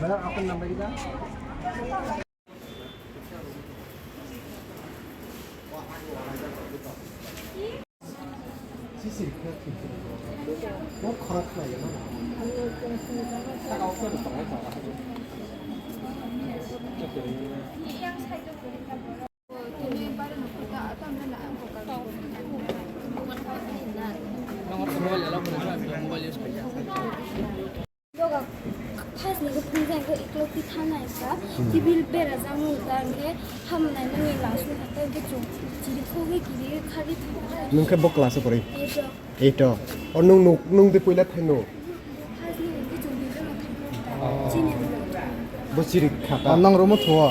Madam, akong number kita. Sisi, nó khó khăn vậy nó. Ta có cái tổng cái tổng. Pas ni ko phung jang ko iklo pi thana isa tibil bera jang udan ke ham na ngi langsung hata ke chung jiri khoge kiri khari thana Nung ke bok class pori. Eto. Or nung de poila thaino. pas ni ke chung bi jang thana chini Bo chiri khata. nang romo thoa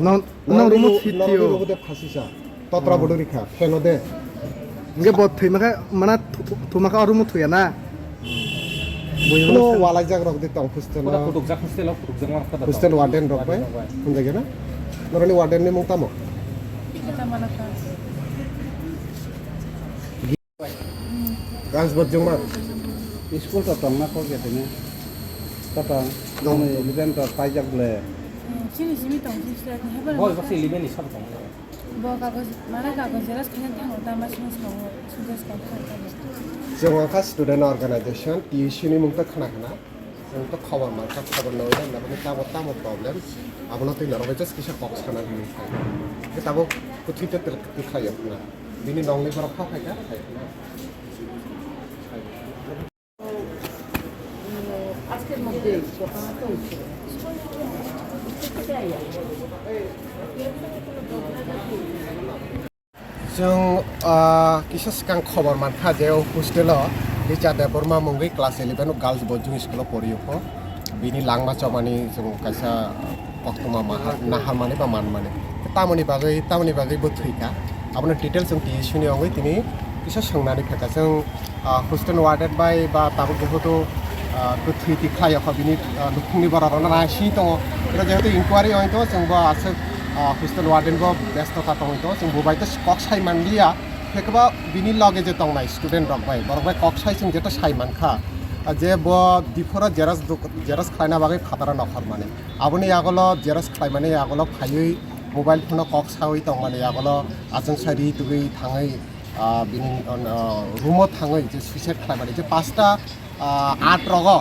nang romo thitio Nang de phasisa. Totra bodori kha. Pheno de. nge bot thoi maka mana thumaka romo thoya na No wala jag rok de tong hostel. Kotok jak Hostel warden rok bai. Hunja gena. Norani warden ni mung tamo. Gans bot jong mat. School to tong na ko ge tene tata dong event to pai jak le Sini sini tong sini ni hebat. bol ba se liben ni sab tong Bawa kagus mana kagus jelas kalian tahu tambah sini semua sudah sekarang. Jong ka student organization TSU ni mung ta khana khana. Jong to khabar mar ka khabar no ida na bani tamo problem. Abono te naro bejas kisa box khana ni. Ke tabo kuthite tel khayo na. Bini nong ni barapha khaika. আজকের মধ্যে দোকানে তো উঠছে Jong kisa sekang khabar mar kha je hostel Richa de Burma mungi class 11 girls bojung school pori ko. Bini langma chomani jong kaisa oktoma mahar nahar mane ba man mane. Tamoni bagai bothuika. Abona details jong TSU ni ongi tini kisa sangnani pheka jong hostel warden by ba tabu jehoto to thiti khlaya kha bini lukhungni bararana na si to era jehoto inquiry hoy to jong ba ase hostel warden bo ব্যস্ততা tong to jong bo bai to kok sai manlia phekba bini lage je tong nai student rok bai kok sai jong jeta sai man kha je bo difora jeras khlaina bagai phatara nokhar mane aboni agolo jeras khlai mane agolo phaioi mobile phone kok sai tong mane agolo ajang sari tugui thangai bini room thangai je suicide khlai mane je pasta 8 rogo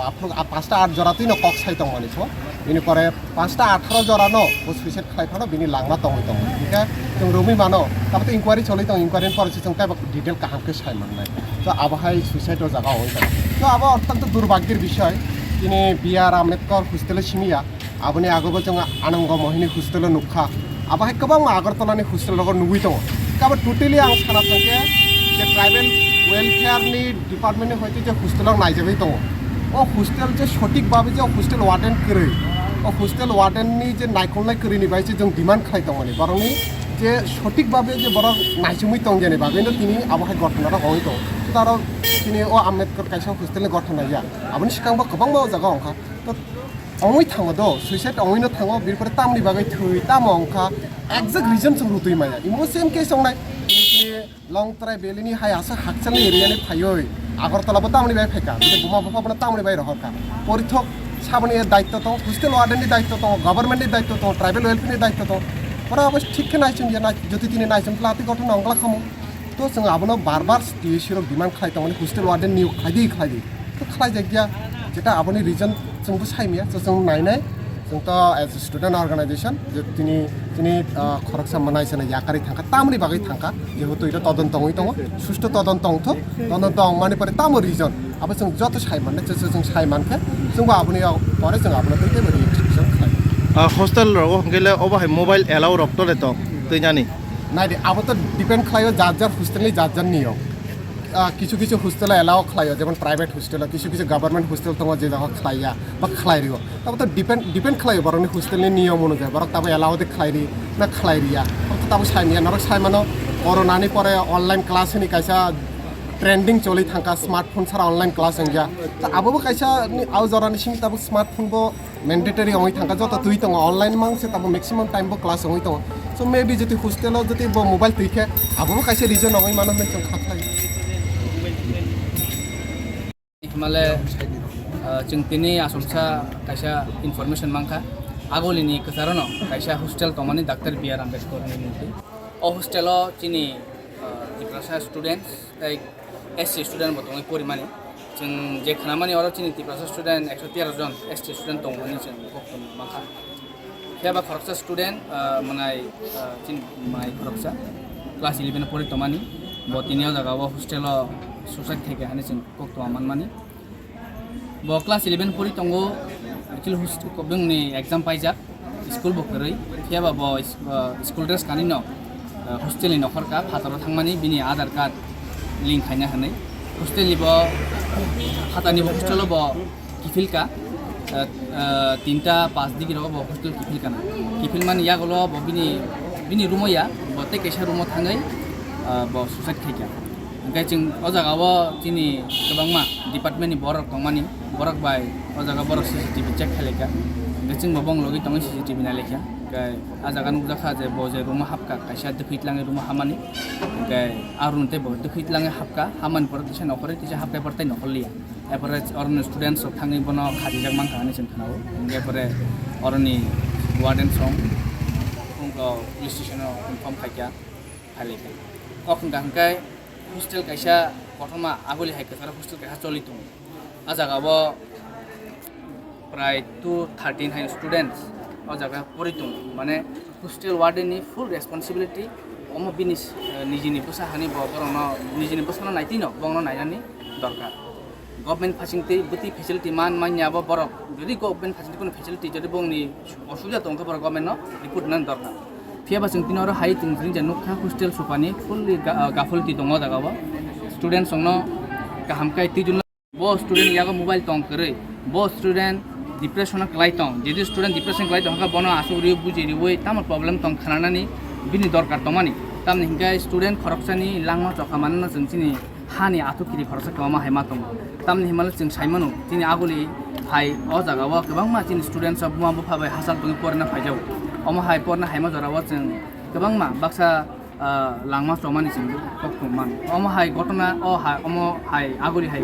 আপনি 5টা 8 জরাতেই ন cock সাই তং মানে তো বিনি পরে 5টা 18 জরানো ও suicide খাই Fanon বিনি লাংমা তং তং ঠিক जों রুমি মানো তারপরে ইনকোয়ারি চলি তং ইনকোয়ারি পরে जों কাই ডিটেইল কাহামকে সাই মাননাই তো আবহাই সুইসাইড ও জায়গা হই তো আবো অত্যন্ত দুর্ভাগ্যের বিষয় তিনি বিআর আম্বেদকর হোস্টেলে সিমিয়া আবনি আগবো जों আনন্দ মহিনী হোস্টেলে নুখা আবহাই গোবাং আগরতলানি হোস্টেল লগর নুবুই দङ কাবো টোটালি आं সানা থাকে যে ট্রাইবেল ওয়েলফেয়ারনি ডিপার্টমেন্টে হইতে যে হোস্টেলাव নাইজাबै दङ ও হোস্টেল যে সঠিকভাবে যে হোস্টেল ওয়ার্ডেন করে ও হোস্টেল ওয়ার্ডেননি যে নাইখলনাय করিনি বাইছে जों ডিমান্ড খাইতংমানি বরংনি যে সঠিকভাবে যে বড় নাইসুমি তং জানি বাবেনো তিনি আবহাই ঘটনাটা হই তো তার তিনি ও আম্বেদকর কাইসা হোস্টেল ঘটনা যা আপনি সিকাংবা गोबां মাও জায়গা অংখা তো অংই থাङो দ সুইসাইড অংইনো থাङो বিরপরে তামনি বাগै থৈ তাম অংখা এক্সাক্ট রিজন जों रुतुই माया इमो सेम केस संनाय लं ट्राइ बेलिनि हाय आसा हाकसालनि एरियानि फायै আগরতলাবো তামনি বাই ফেকা বোমা বোমা তামনি বাই রহকা পরিথক সাবনি দায়িত্ব তো হোস্টেল ওয়ার্ডেননি দায়িত্ব তো গভর্নমেন্টনি দায়িত্ব তো ট্রাইবেল ওয়েলফেয়ারনি দায়িত্ব তো ওরা অবশ্য ঠিক নাইছেন যে না যদি তিনি নাইছেন প্লাতি গঠন অংলা খামো তো जों আবনো বারবার টিএসির ডিমান্ড খাইতো মানে হোস্টেল ওয়ার্ডেন নিউ খাইদি তো খাই জায়গা যেটা আবনি রিজন जोंबो সাইমিয়া जों নাইনাই जों তো एज ए स्टूडेंट अर्गेनाइजेशन যে তিনি খরকসা মানাইছেন ইয়াকারি থাকা তামনি বাগै থাকা যেহেতু এটা তদন্ত হই দङ সুষ্ঠু তদন্ত অংথ তদন্ত মানে পরে তাম রিজন আবো जों যত সাইমানে जों সাইমানকে जोंबो आबनि परे जों आबनो दैते बरि एक्सप्रेशन खाय hostel ro gele obahay mobile allow rok tole to tuinyani নাইদে আবো তো ডিপেন্ড খায়ো যার হোস্টেলনি যার নিয়ম কিছু কিছু হোস্টেলে এলাও খাইও যেমন প্রাইভেট হোস্টেল কিছু গভর্নমেন্ট হোস্টেল তোমার যে জায়গা খাইয়া বা খাইরিও তারপর তো ডিপেন্ড খাইও বরং হোস্টেলনি নিয়ম অনুযায়ী বরং তারপর এলাওতে খাইরি না খাইরিয়া তারপর সাইমিয়া নরক সাইমানো করোনানি পরে অনলাইন ক্লাস হনি কাইসা ট্রেন্ডিং চলি থাকা স্মার্টফোন ছাড়া অনলাইন ক্লাস হইয়া তো আবো কাইসা আও জরানি সিং তারপর স্মার্টফোন বো ম্যান্ডেটরি হই থাকা যত তুই তো অনলাইন মাংসে তারপর ম্যাক্সিমাম টাইম বো ক্লাস হই তো সো মেবি যদি হোস্টেল যদি মোবাইল তুইকে আবো কাইসা রিজন হই মানন जों খাফলাই Himale जों तिनि आसमसा कायसा इनफरमेशन मांखा आगोलिनि खोथारनो कायसा हस्टेल तमानि डाक्टर बिआर आम्बेडकरनि मुंखै अ हस्टेलाव तिनि तिप्रासा स्टुडेन्टस लाइक एससी स्टुडेन्ट बतङै परिमानि जों जे खानामानि अराव तिनि तिप्रासा स्टुडेन्ट 113 जन एसटी स्टुडेन्ट दंमोन जों गफन माखा खेबा खरकसा स्टुडेन्ट मनाय तिन माय खरकसा क्लास 11 परि तमानि बतिनियाव जागाव हस्टेलाव सुसाइड थेके हानि जों गक्तमान मानि ब क्लास 11 परि तंगो एक्चुअली हस्टेल कोबंनि एग्जाम पाइजाब स्कुल बकरै खेबा ब स्कुल ड्रेस कानि न हस्टेलनि नखरका फाताराव थांमानि बिनि आधार कार्ड लिंक खायना हानै हस्टेलनि ब फातानि हस्टेलाव ब किफिलका 3टा 5 डिग्रीआव ब हस्टेल किफिलका किफिल मानि यागलो ब बिनि रुमया ब तेकेसा रुमाव थाङै ब सुसाइड खायका ओंखाय जों अ जागाव तिनि गोबांमा डिपार्टमेन्टनि बरक तंमानि बरक बाय अ जागा बरक सीसीटीवी चेक खालायका ओंखाय जों बबं लगि तङै सीसीटीवी नायलेखा ओंखाय आ जागा नुजाखा जे ब जे रुमा हाबका कायसा दखैतलाङै रुमा हामानि ओंखाय आरुनते ब दखैतलाङै हाबका हामान पर दिसा नखरै दिसा हाबकाय परताय नखरलिया एपरे अरन स्टुडेन्टस थाङै बनो खाजिजाक मांखा हानि जों खोनाव ओंखाय परे अरनि वार्डेन सं उंखौ पुलिस स्टेशनाव इनफर्म खायका खालायका अखंगा ओंखाय हस्टेल कायसा प्रथमा आगोलि हाय खोथार हस्टेल कायसा चलितुं आ जागाव प्राय 213 हाय स्टुडेन्टस अ जागा परितुं माने हस्टेल वार्डेननि फुल रेसपन्सिबिलिटी अम बिनि निजिनि बसा हानि बरन निजिनि बसानो नायति न बंनो नायनानि दरकार गभर्नमेन्ट फासिंति बुति फेसिलिटी मान मान्याबो बरक जदि गभर्नमेन्ट फासिंति कोनो फेसिलिटी जदि बंनि असुबिदा दंखा बर गभर्नमेन्ट न रिपोर्ट नान दरकार फियाबा जों तिनर हाय जों जे नुखा हस्टेल सुपानि फुल्ली गाफलति दङ जागाव स्टुडेन्ट संनो गाहामकाय तिजुन बो स्टुडेन्ट यागो मोबाइल तंग करे बो स्टुडेन्ट डिप्रेशन क्लाइतों जेदि स्टुडेन्ट डिप्रेशन क्लाइतों हका बनो आसुरि बुजिरि वै ताम प्रॉब्लम तंग खानानानि बिनि दरकार तमानि ताम हिंगाय स्टुडेन्ट खरकसानि लांमा चखा मानना जों तिनि हानि आथुकिरि खरसा कमा हायमा दं ताम हिमाल जों साइमानु तिनि आगुलि हाय अ जागाव गोबां मा तिनि स्टुडेन्ट सब मुवा बुफाबाय हासाल तंग परना फाइजाव अमा हाय परना हायमा जराव जों गोबां मा बाक्सा लांमा चमानि जों कक्तमान अमा हाय घटना अम हाय आगुलि हाय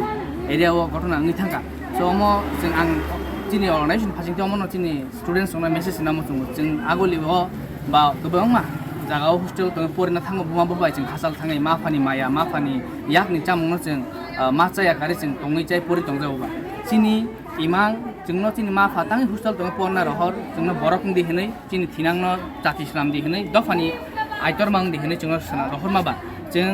एरियाव घटना नि थांगा सो अम जों आं तिनि अर्गनाइजेसन फासिंति अमनो तिनि स्टुडेन्टस संना मेसेज नामो जों आगुलि बा गोबां मा जागाव हस्टेल तंग परना थाङो बुमा बुबाय जों हासाल थाङै माफानि माया माफानि याकनि चामुंनो जों मा चाया गारि जों तङै चाय परि तंजावबा तिनि इमां जोंनो तिनि मा फाताङै हस्टेल तंग परना रहर जोंनो बरकं दिहनै तिनि थिनांनो जाति इस्लाम दिहनै दफानि आइतर मां दिहनै जोंनो सना रहर माबा जों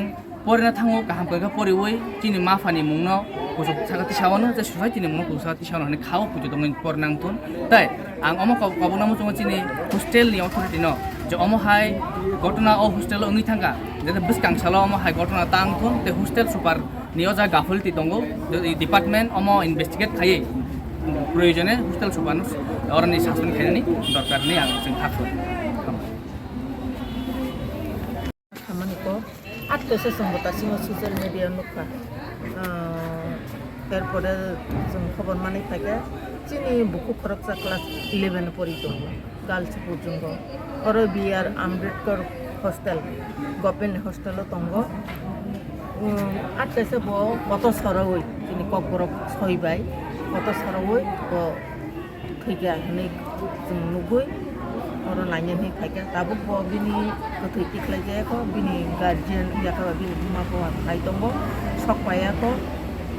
परना थाङो गाहाम कयगा परिवै तिनि माफानि मुंनो कुसुक सागाति सावनो जे सोसाइटिनि मुंनो कुसुक सागाति सावनो हने खाव पुजो दंनि परनांथुन ताइ आं अम कबनामो जों तिनि हस्टेलनि अथरिटि न जे अम हाय घटना अ हस्टेल ओंनि थांगा जे बिसकांसालाव अम हाय घटना तांथुन ते हस्टेल सुपार नियो जा गाफलति दंगो डिपार्टमेन्ट अम इनभेस्टिगेट खायै प्रयोजने हस्टेल सुपार अरनि सासन खायनि दरकारनि आं जों थाखो खामानिखौ आठथासो संबोता सिङाव ससियेल मिडिया नुखा एरपरे जों खबर माने थाके चिनि बुकु खरकसा क्लास 11 परि दङ गार्ल्स पुजुंग अर B R Ambedkar hostel government hostel दङ आठथासो ब गत सरoi चिनि ककबरक सयबाय गत सरoi ब थैगा हनै जों नुगै और नायनानै खायगा दाबो ब बिनि गोथै तिख्लायजायाखौ बिनि गार्जियन याखा बिनि बिमाखौ खाय दङ सकबायाखौ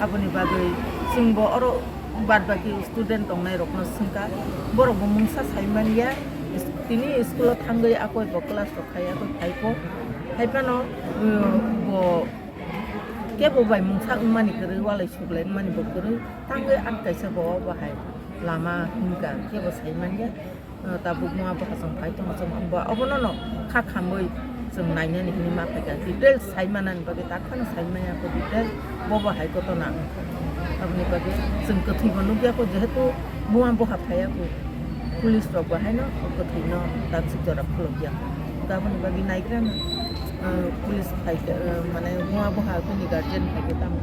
आबनि बागै जोंबो अर बाद बाकी स्टुडेन्ट दंनाय रखनो सिंका बरबो मुंसा साइमानिया तिनि स्कुलाव थांगै आखय ब क्लास रखायाखौ फाइको फाइफानो ब केबो बाय मुंसा उमानि करे वालाय सुगलाय मानि बकरै थांगै आटकायसा ब बाहाय लामा हिंगा केबो साइमानिया ताबु मुवा बाहाजों फाइतो जों बा अबनो खा खामै जों नायनानै हिनि मा फाइगा डिटेल्स साइमानानि बागै ताखान साइमायाखौ डिटेल ब बाहाय गतना अपनी बागे जों गोथै बनुगियाखौ जेहेतु मुवा बहा फायाखौ पुलिस रक बाहायनो गोथै न दाबसिक जरा फलगिया गाबनि बागे नायग्रानो पुलिस फाइगा माने मुवा बहा बिनि गार्जियन फाइगा ताम